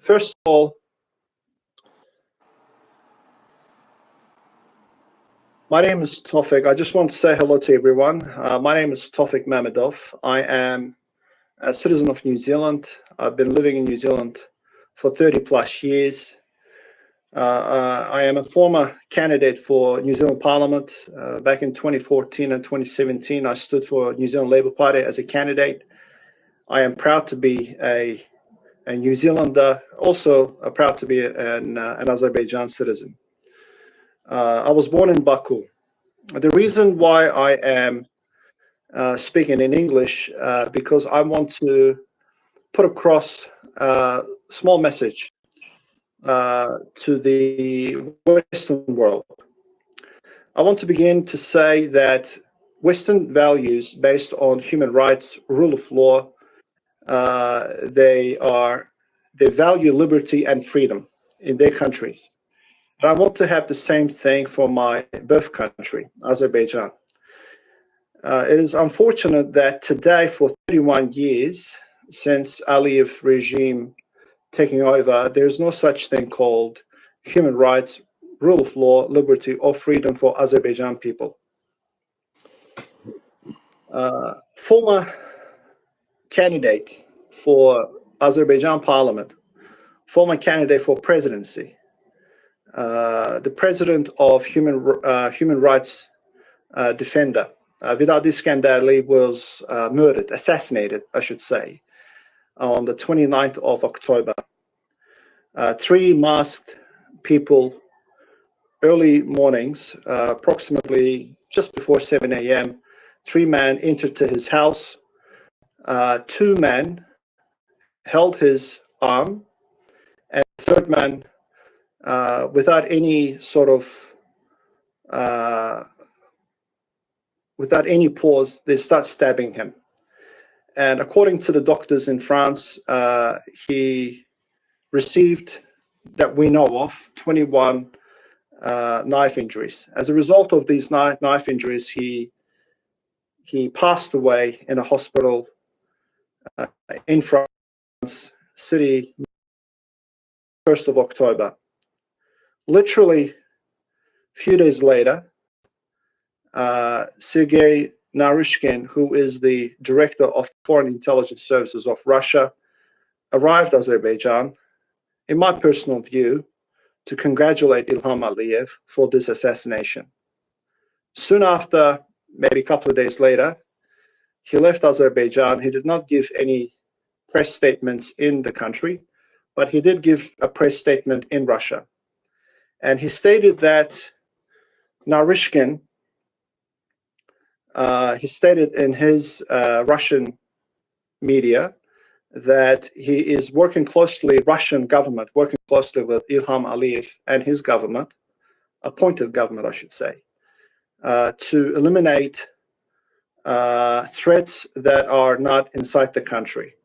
First of all, my name is Tofik. I just want to say hello to everyone. My name is Tofik Mamedov. I am a citizen of New Zealand. I've been living in New Zealand for 30 plus years. I am a former candidate for New Zealand Parliament. Back in 2014 and 2017, I stood for New Zealand Labour Party as a candidate. I am proud to be a New Zealander, also proud to be an Azerbaijan citizen. I was born in Baku. The reason why I am speaking in English, because I want to put across a small message to the Western world. I want to begin to say that Western values based on human rights, rule of law, they value liberty and freedom in their countries. And I want to have the same thing for my birth country, Azerbaijan. It is unfortunate that today, for 31 years since Aliyev regime taking over, there is no such thing called human rights, rule of law, liberty, or freedom for Azerbaijan people. Former candidate for Azerbaijan parliament, former candidate for presidency, the president of human rights defender, Vedat Iskandar was murdered, assassinated, I should say, on the 29th of October. Three masked people, early mornings, approximately just before 7 a.m., three men entered to his house. Two men held his arm, and the third man, without any sort of without any pause, they start stabbing him. And according to the doctors in France, he received, that we know of, 21 knife injuries. As a result of these knife injuries, he passed away in a hospital in France city, 1st of October. Literally a few days later, Sergei Naryshkin, who is the director of Foreign Intelligence Services of Russia, arrived Azerbaijan, in my personal view, to congratulate Ilham Aliyev for this assassination. Soon after, maybe a couple of days later, he left Azerbaijan. He did not give any press statements in the country, but he did give a press statement in Russia. And he stated that Naryshkin, he stated in his Russian media that he is working closely, Russian government, working closely with Ilham Aliyev and his government, appointed government, I should say, to eliminate threats that are not inside the country.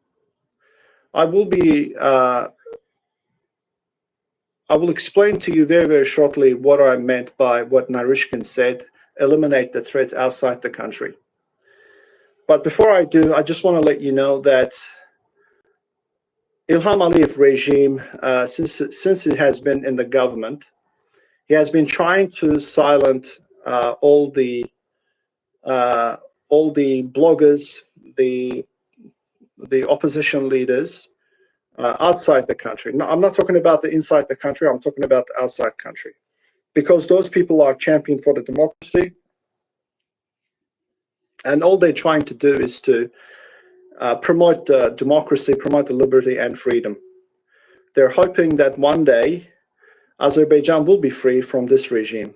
I will explain to you very, very shortly what I meant by what Naryshkin said, eliminate the threats outside the country. But before I do, I just want to let you know that Ilham Aliyev regime, since it has been in the government, he has been trying to silence all the bloggers, the opposition leaders outside the country. No, I'm not talking about the inside the country. I'm talking about the outside country, because those people are champion for the democracy, and all they're trying to do is to promote democracy, promote the liberty and freedom. They're hoping that one day Azerbaijan will be free from this regime.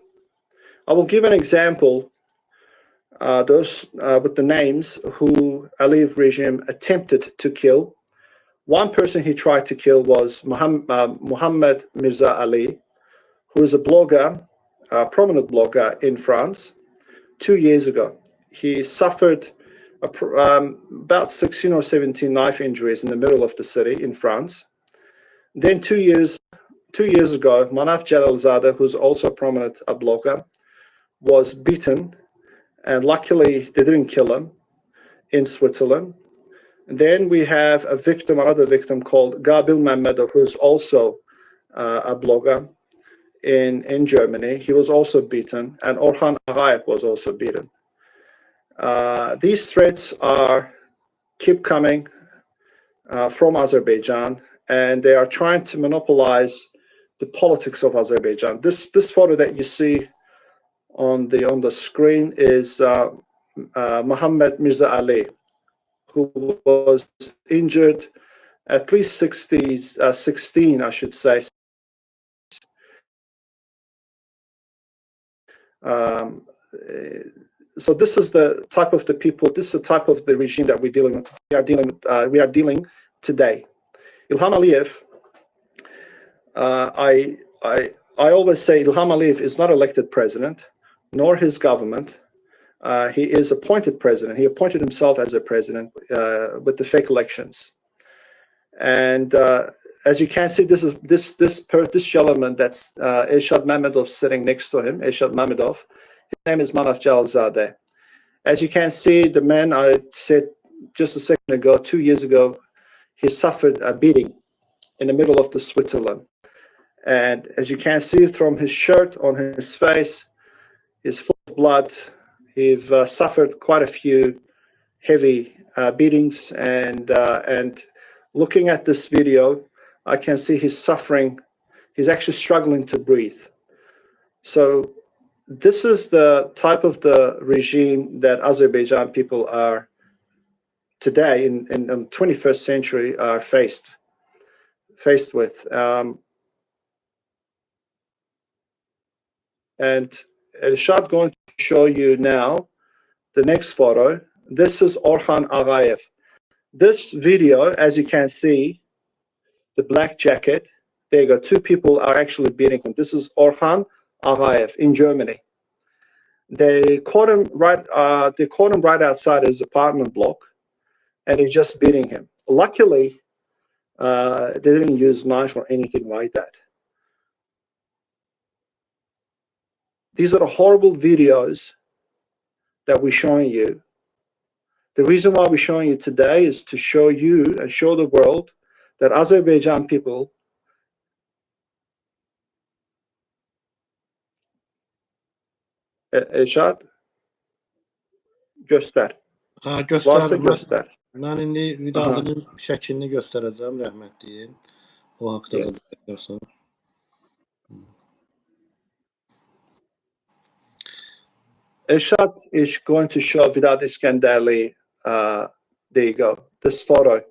I will give an example, those with the names who Aliyev regime attempted to kill. One person he tried to kill was Mohammed Mirza Ali, who is a blogger, a prominent blogger in France. 2 years ago, he suffered about 16 or 17 knife injuries in the middle of the city in France. Then 2 years ago, Manaf Jalalzadeh, who's also a prominent blogger, was beaten, and luckily they didn't kill him, in Switzerland. Then we have another victim called Gabil Mehmedov, who's also a blogger in Germany. He was also beaten, and Orhan Agayev was also beaten. These threats keep coming from Azerbaijan, and they are trying to monopolize the politics of Azerbaijan. This photo that you see on the screen is Mohammed Mirza Ali, who was injured at least 16, I should say. So this is the type of the people. This is the type of the regime that we're dealing with. We are dealing today. Ilham Aliyev. I always say Ilham Aliyev is not elected president, nor his government. He is appointed president. He appointed himself as a president with the fake elections. And as you can see, this gentleman that's Elshad Mamedov sitting next to him, Elshad Mamedov. His name is Manaf Jalzadeh. As you can see, the man I said just a second ago, 2 years ago, he suffered a beating in the middle of the Switzerland. And as you can see from his shirt on his face, he's full of blood. He's suffered quite a few heavy beatings. And looking at this video, I can see he's suffering. He's actually struggling to breathe. So this is the type of the regime that Azerbaijan people are today in the 21st century are faced with. And Elshad going to show you now the next photo. This is Orhan Agayev. This video, as you can see, the black jacket, there you go, two people are actually beating him. This is Orhan Agayev in Germany. They caught him right outside his apartment block, and they're just beating him. Luckily, they didn't use knife or anything like that. These are the horrible videos that we're showing you. The reason why we're showing you today is to show you and show the world that Azerbaijan people Elshad, göster. Varsa göster. Mən indi Vidalinin şəklini göstərəcəm, rəhmətliyin. O haqda da bilirsən. Elshad is going to show Vidal Iskandarli. There you go. This photo.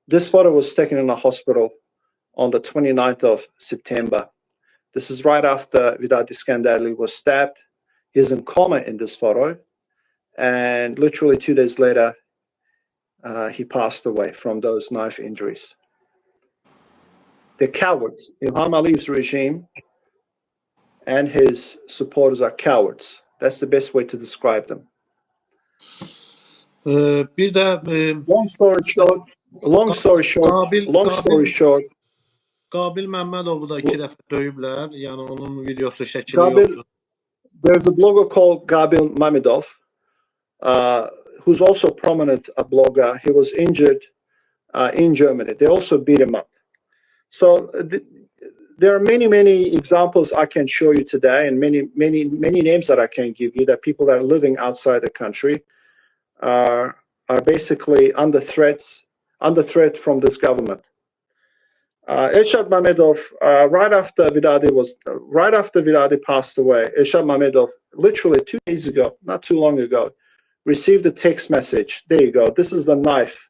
This photo was taken in a hospital on the 29th of September. This is right after Vidal Iskandarli was stabbed. He's in coma in this photo. And literally 2 days later, he passed away from those knife injuries. They're cowards. Ilham Aliyev's regime and his supporters are cowards. That's the best way to describe them. Bir də long story short, Qabil Məmmədovu da 2 dəfə döyüblər. Yəni onun videosu şəkili yoxdur. There's a blogger called Gabil Mamedov, who's also a prominent blogger. He was injured in Germany. They also beat him up. So there are many examples I can show you today, and many names that I can give you, that people that are living outside the country are basically under threat from this government. Elshad Mamedov, right after Vidadi passed away, Elshad Mamedov, literally 2 days ago, not too long ago, received a text message. There you go. This is the knife.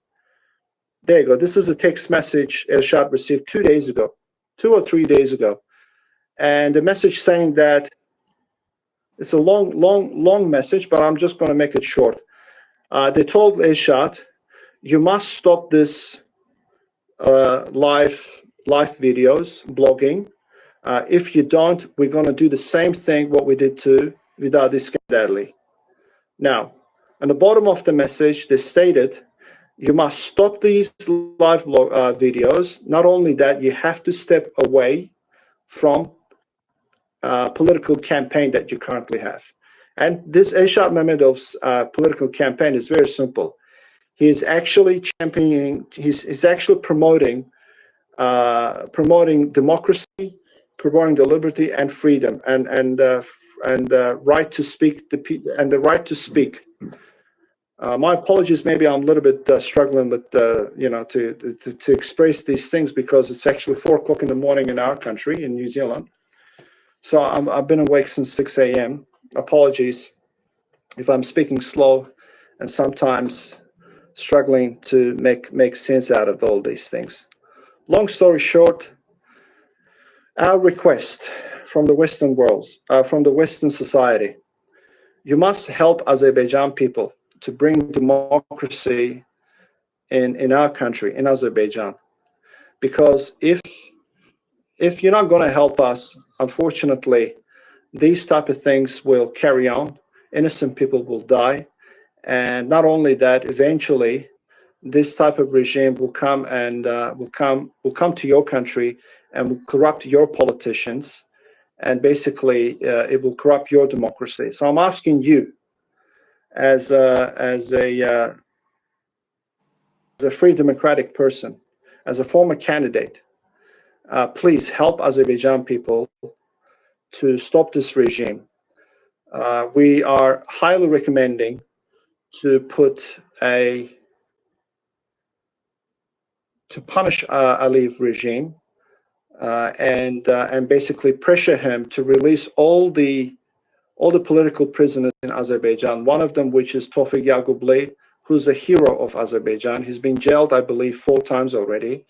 There you go. This is a text message Elshad received 2 days ago, 2 or 3 days ago. And the message saying that, it's a long message, but I'm just going to make it short. They told Elshad, you must stop this live videos, blogging. If you don't, we're going to do the same thing what we did to Vidal Iskandarli. Now, on the bottom of the message, they stated, you must stop these live videos. Not only that, you have to step away from political campaign that you currently have. And this Elshad Mamedov's political campaign is very simple. He is actually championing. He's actually promoting democracy, promoting the liberty and freedom, and right to speak, and the right to speak. My apologies. Maybe I'm a little bit struggling with to express these things because it's actually 4 o'clock in the morning in our country, in New Zealand. So I've been awake since 6 a.m. Apologies if I'm speaking slow and sometimes struggling to make sense out of all these things. Long story short, our request from the Western world, from the Western society, you must help Azerbaijan people to bring democracy in our country, in Azerbaijan. Because if you're not going to help us, unfortunately, these type of things will carry on. Innocent people will die. And not only that, eventually, this type of regime will come and will come to your country and will corrupt your politicians, and basically it will corrupt your democracy. So I'm asking you, as a free democratic person, as a former candidate, please help Azerbaijan people to stop this regime. We are highly recommending to punish Aliyev regime and basically pressure him to release all the political prisoners in Azerbaijan. One of them, which is Tofik Yagubli, who's a hero of Azerbaijan. He's been jailed, I believe, 4 times already.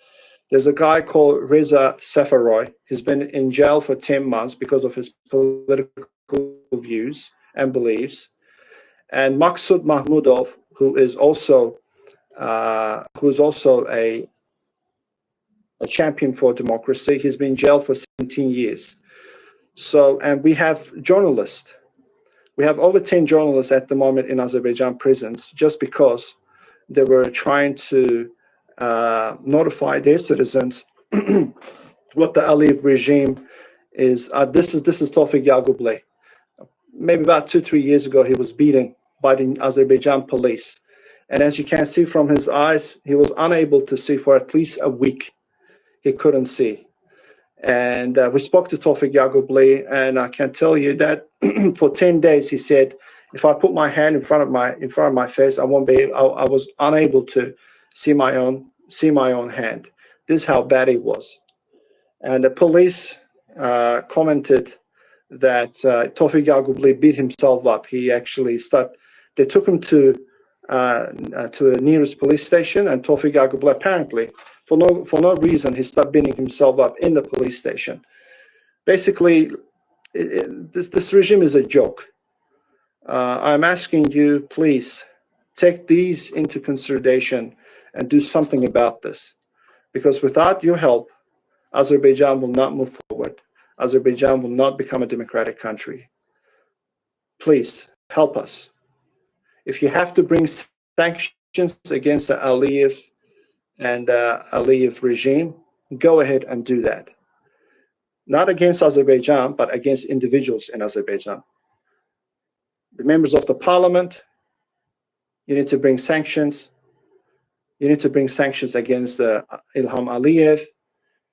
There's a guy called Reza Safaroy. He's been in jail for 10 months because of his political views and beliefs. And Maksud Mahmudov, who is also a champion for democracy. He's been jailed for 17 years. So, and we have journalists. We have over 10 journalists at the moment in Azerbaijan prisons just because they were trying to notify their citizens what the Aliyev regime is. This is Tofik Yagubli. Maybe about 2-3 years ago, he was beaten by the Azerbaijan police. And as you can see from his eyes, he was unable to see for at least a week. He couldn't see. And we spoke to Tofik Yagubli, and I can tell you that for 10 days, he said, if I put my hand in front of my face, I was unable to see my own hand. This is how bad it was. And the police commented that Tofik Yagubli beat himself up. They took him to the nearest police station, and Tofik Yagubli apparently, for no reason, he started beating himself up in the police station. Basically, this regime is a joke. I'm asking you, please, take these into consideration and do something about this. Because without your help, Azerbaijan will not move forward. Azerbaijan will not become a democratic country. Please, help us. If you have to bring sanctions against the Aliyev and Aliyev regime, go ahead and do that. Not against Azerbaijan, but against individuals in Azerbaijan. The members of the parliament, you need to bring sanctions. You need to bring sanctions against Ilham Aliyev,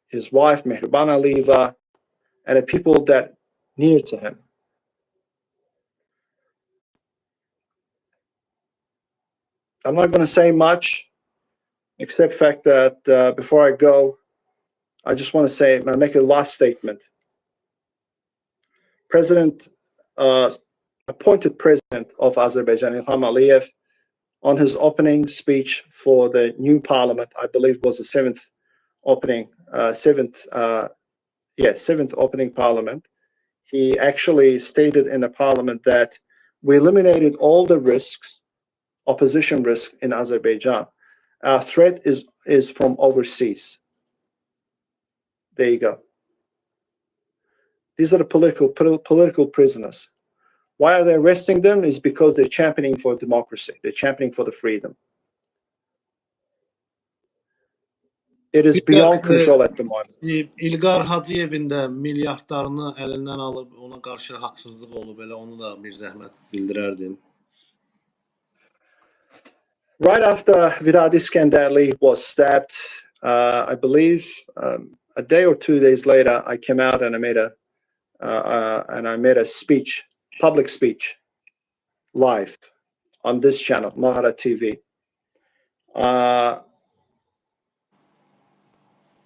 his wife, Mehriban Aliyeva, and the people that near to him. I'm not going to say much, except the fact that before I go, I just want to make a last statement. Appointed president of Azerbaijan, Ilham Aliyev, on his opening speech for the new parliament, I believe was the seventh opening parliament, he actually stated in the parliament that we eliminated all the risks, opposition risk in Azerbaijan. Our threat is from overseas. There you go. These are the political prisoners. Why are they arresting them? Is because they're championing for democracy. They're championing for the freedom. It is beyond control at the moment. İlqar Hacıyevin də milyardlarını əlindən alıb ona qarşı haqsızlıq olub, elə onu da bir zəhmət bildirərdin. Right after Dictator Aliyev was stabbed, I believe a day or 2 days later, I came out and I made a speech, public speech, live on this channel, Mahara TV.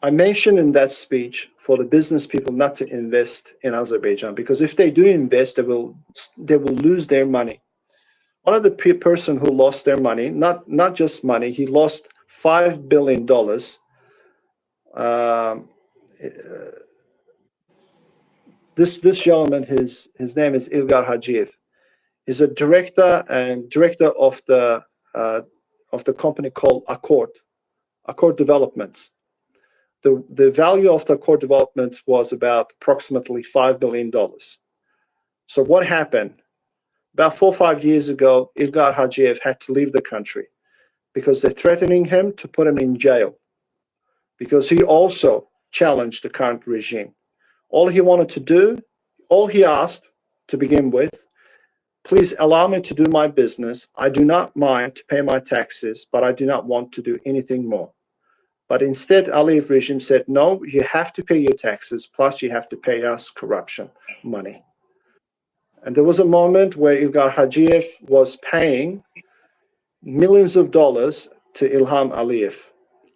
I mentioned in that speech for the business people not to invest in Azerbaijan, because if they do invest, they will lose their money. One of the person who lost their money, not just money, he lost $5 billion. This gentleman, his name is Ilgar Hacıyev. He's a director of the company called Accord Developments. The value of the Accord Developments was about approximately $5 billion. So what happened? About 4 or 5 years ago, Ilgar Hacıyev had to leave the country because they're threatening him to put him in jail, because he also challenged the current regime. All he wanted to do, all he asked to begin with, please allow me to do my business. I do not mind to pay my taxes, but I do not want to do anything more. But instead, Aliyev regime said, no, you have to pay your taxes, plus you have to pay us corruption money. And there was a moment where Ilgar Hacıyev was paying millions of dollars to Ilham Aliyev,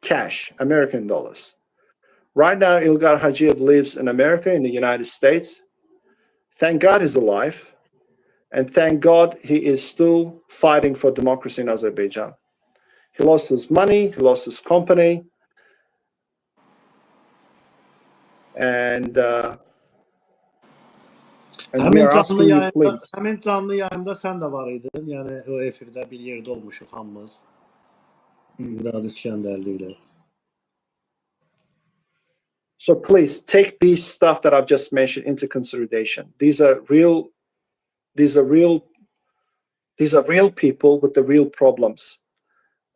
cash, American dollars. Right now, Ilgar Hacıyev lives in America, in the United States. Thank God he's alive. And thank God he is still fighting for democracy in Azerbaijan. He lost his money, he lost his company. And we are asking you, please. Həmin canlı yayımda sən də var idin. Yəni o efirdə bir yerdə olmuşuq hamımız. Vidad İskəndərli ilə. So please take these stuff that I've just mentioned into consideration. These are real people with the real problems.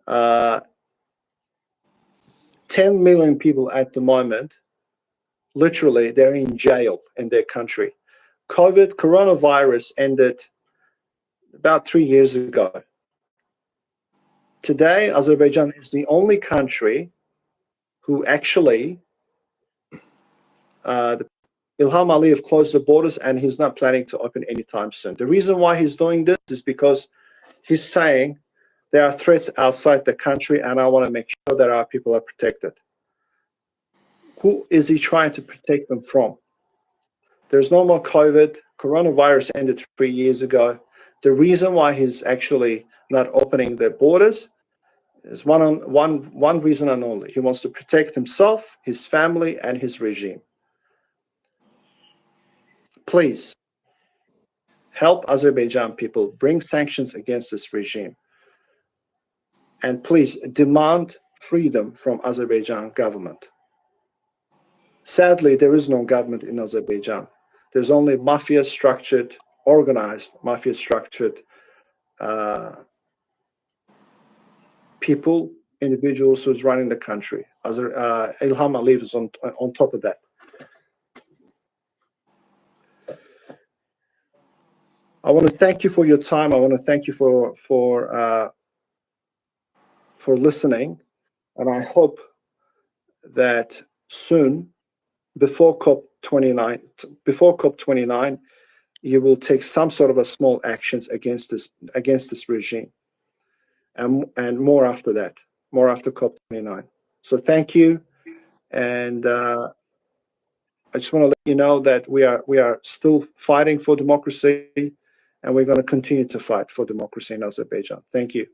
10 million people at the moment, literally, they're in jail in their country. Coronavirus ended about 3 years ago. Today, Azerbaijan is the only country who actually, Ilham Aliyev closed the borders and he's not planning to open anytime soon. The reason why he's doing this is because he's saying there are threats outside the country and I want to make sure that our people are protected. Who is he trying to protect them from? There's no more COVID. Coronavirus ended 3 years ago. The reason why he's actually not opening the borders is one reason and only. He wants to protect himself, his family, and his regime. Please help Azerbaijan people, bring sanctions against this regime, and please demand freedom from Azerbaijan government. Sadly, there is no government in Azerbaijan. There's only mafia-structured, organized mafia-structured people, individuals who's running the country. Ilham Aliyev is on top of that. I want to thank you for your time. I want to thank you for listening, and I hope that soon, before COP29, you will take some sort of a small actions against this regime, and more after that, more after COP29. So thank you, and I just want to let you know that we are still fighting for democracy, and we're going to continue to fight for democracy in Azerbaijan. Thank you.